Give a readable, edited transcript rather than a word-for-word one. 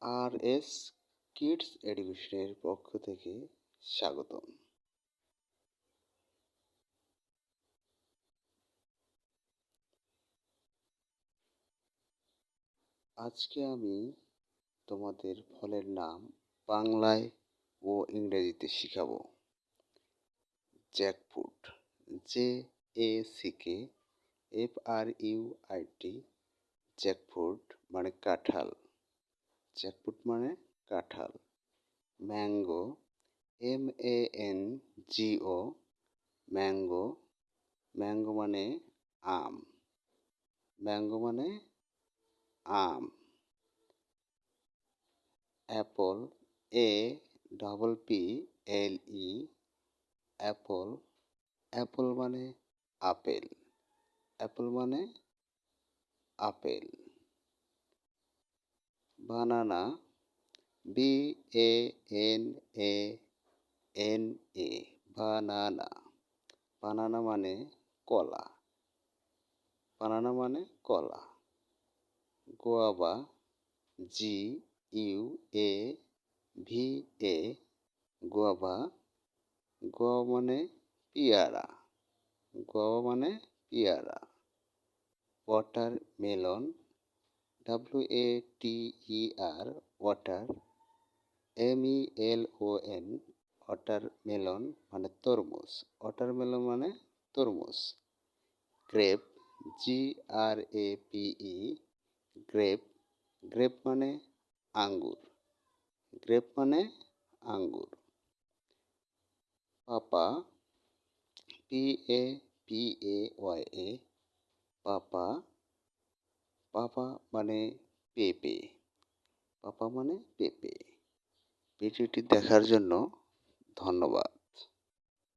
RS kids এডুকেশনের পক্ষ থেকে স্বাগতম। আজকে আমি তোমাদের ফলের নাম বাংলায় ও ইংরেজিতে শিখাবো। জ্যাকফ্রুট, JACKFRUIT, জ্যাকফ্রুট মানে কাঁঠাল। জ্যাকফ্রুট মানে কাঁঠাল। Mango, MANGO, mango. ম্যাঙ্গো মানে আম। ম্যাঙ্গো মানে আম। Apple, APPLE, apple. অ্যাপল মানে আপেল। অ্যাপল মানে আপেল। Banana, BANANA, banana. বানানা মানে কলা। বানানা মানে কলা। Guava, GUAVA, guava. গোয়াভা মানে পেয়ারা। গোয়াভা মানে পেয়ারা। Watermelon, WATER, water. MELON, watermelon মানে তরমুজ। ওয়াটারমেলন মানে তরমুজ। Grape, GRAPE, grape. গ্রেপ মানে আঙ্গুর। গ্রেপ মানে আঙ্গুর। পাপা, PAPAYA, পাপা। পাপা মানে পেঁপে। পাপা মানে পেঁপে। ভিডিওটি দেখার জন্য ধন্যবাদ।